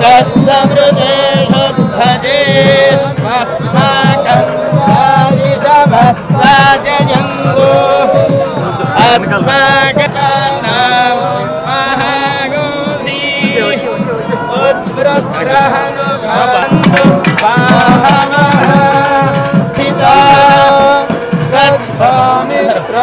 तत्समृतेषुध्वजेष्वस्माकं राजिषमस्ताजयन्तु अस्माकं महागोसी उद्वृत्रहनुभान्तु पाहमः पिता गच्छामित्र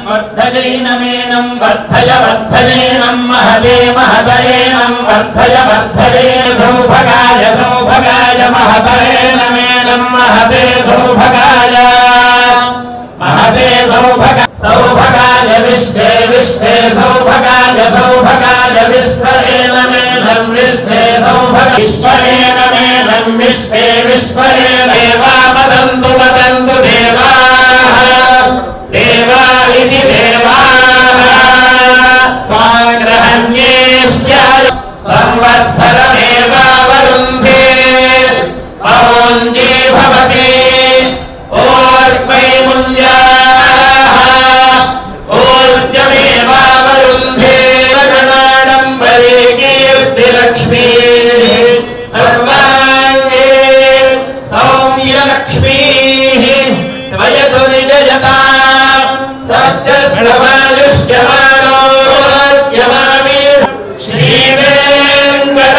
वर्धयेनमेनं वर्धय वर्धयेनं महते महतयेनं वर्धय वर्धये सौभगाय सौभगाय महतयेनमेनं महते सौभगाय महते सौभगाय विश्वे विश्वे सौभगाय सौभगाय विश्वरेनमेनं विश्वे सौभगाय विश्वरेनमेनं विश्वे विश्वरेनेवा वदन्तु वदन्तु देवाः देवा इति देवाः साग्रहण्येश्च संवत्सरमेवावरुन्धे पौञ्जे भवते ओर्वैमुञ्जाः ऊर्जमेवावरुन्धे गणाडम्बरे कीर्तिलक्ष्मीः सर्वाङ्गे सौम्यलक्ष्मीः त्वयतु निजयता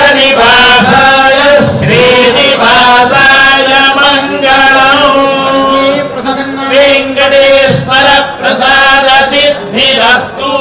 श्रीवेङ्कटनिवासाय श्रीनिवासाय मङ्गलम् वेङ्कटेश्वर प्रसाद सिद्धिरस्तु।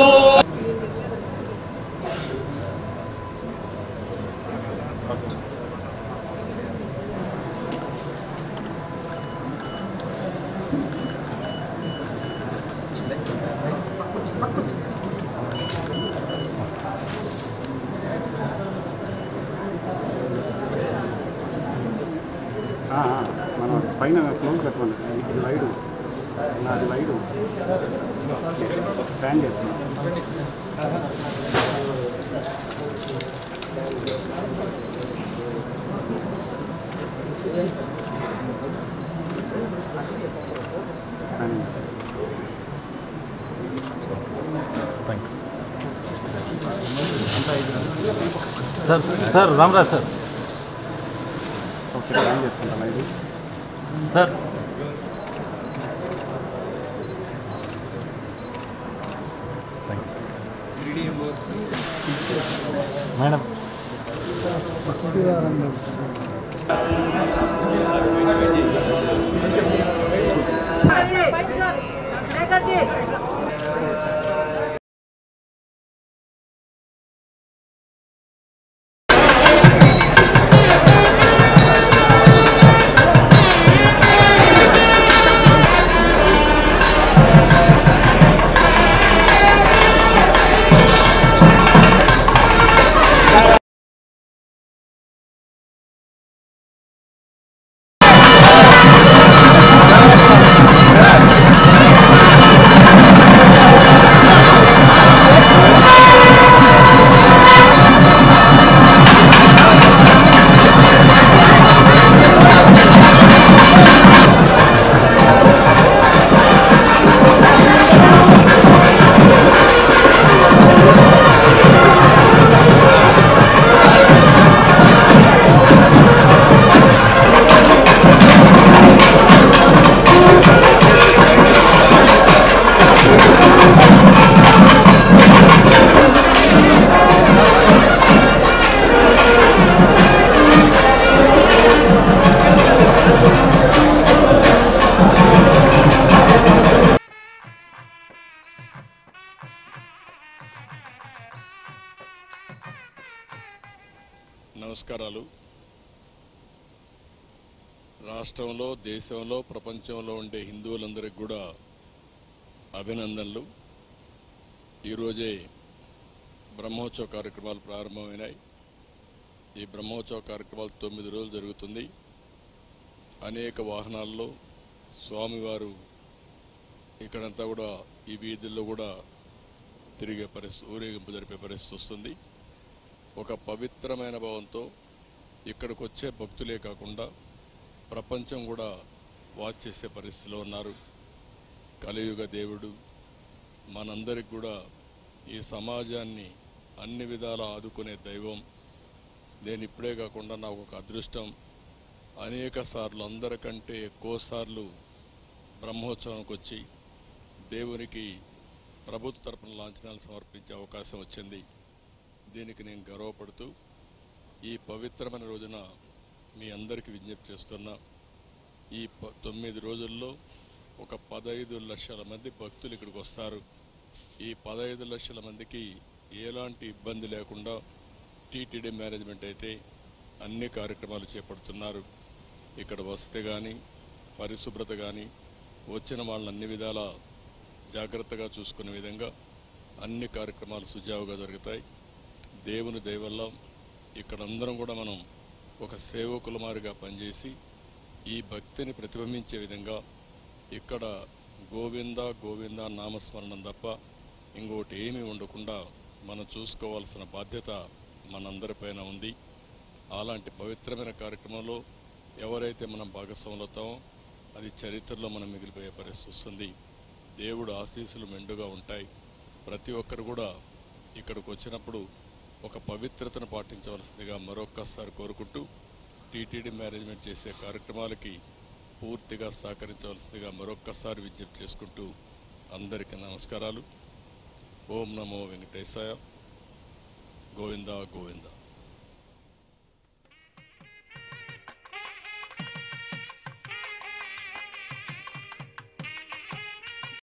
మనం పైన క్లోజ్ పెట్టమని ఇది లైడు నాది లైడు ఫ్యాన్ చేస్తున్నాం సార్ సార్ రామరాజ్ సార్ ఒకసారి ప్లాన్ చేసుకుంటాం ఇది సార్ మేడం నమస్కారాలు. రాష్ట్రంలో, దేశంలో, ప్రపంచంలో ఉండే హిందువులందరికీ కూడా అభినందనలు. ఈరోజే బ్రహ్మోత్సవ కార్యక్రమాలు ప్రారంభమైనాయి. ఈ బ్రహ్మోత్సవ కార్యక్రమాలు 9 రోజులు జరుగుతుంది. అనేక వాహనాల్లో స్వామివారు ఇక్కడంతా కూడా ఈ వీధుల్లో కూడా తిరిగే పరిస్థితి, ఊరేగింపు జరిపే పరిస్థితి వస్తుంది. ఒక పవిత్రమైన భావంతో ఇక్కడికి వచ్చే భక్తులే కాకుండా ప్రపంచం కూడా వాచ్ చేసే పరిస్థితిలో ఉన్నారు. కలియుగ దేవుడు మనందరికి కూడా ఈ సమాజాన్ని అన్ని విధాలా ఆదుకునే దైవం. నేను ఇప్పుడే కాకుండా నాకు ఒక అదృష్టం, అనేక సార్లు, అందరికంటే ఎక్కువ సార్లు బ్రహ్మోత్సవానికి వచ్చి దేవునికి ప్రభుత్వ తరపున లాంఛనాలు సమర్పించే అవకాశం వచ్చింది. దీనికి నేను గర్వపడుతూ ఈ పవిత్రమైన రోజున మీ అందరికీ విజ్ఞప్తి చేస్తున్నా. ఈ 9 రోజుల్లో ఒక 15 లక్షల మంది భక్తులు ఇక్కడికి వస్తారు. ఈ 15 లక్షల మందికి ఎలాంటి ఇబ్బంది లేకుండా టీటీడీ మేనేజ్మెంట్ అయితే అన్ని కార్యక్రమాలు చేపడుతున్నారు. ఇక్కడ వసతి కానీ, పరిశుభ్రత కానీ, వచ్చిన వాళ్ళని అన్ని విధాలా జాగ్రత్తగా చూసుకునే విధంగా అన్ని కార్యక్రమాలు సుజావుగా జరుగుతాయి. దేవుని దయ వల్ల ఇక్కడ అందరం కూడా మనం ఒక సేవకుల మారిగా పనిచేసి ఈ భక్తిని ప్రతిబింబించే విధంగా ఇక్కడ గోవింద గోవింద నామస్మరణం తప్ప ఇంకోటి ఏమీ ఉండకుండా మనం చూసుకోవాల్సిన బాధ్యత మనందరిపైన ఉంది. అలాంటి పవిత్రమైన కార్యక్రమంలో ఎవరైతే మనం భాగస్వాములవుతామో అది చరిత్రలో మనం మిగిలిపోయే పరిస్థితి వస్తుంది. దేవుడు ఆశీస్సులు మెండుగా ఉంటాయి. ప్రతి ఒక్కరు కూడా ఇక్కడికి వచ్చినప్పుడు ఒక పవిత్రతను పాటించవలసిందిగా మరొక్కసారి కోరుకుంటూ టీటీడీ మేనేజ్మెంట్ చేసే కార్యక్రమాలకి పూర్తిగా సహకరించవలసిందిగా మరొక్కసారి విజ్ఞప్తి చేసుకుంటూ అందరికీ నమస్కారాలు. ఓం నమో వెంకటేశాయ. గోవింద గోవింద.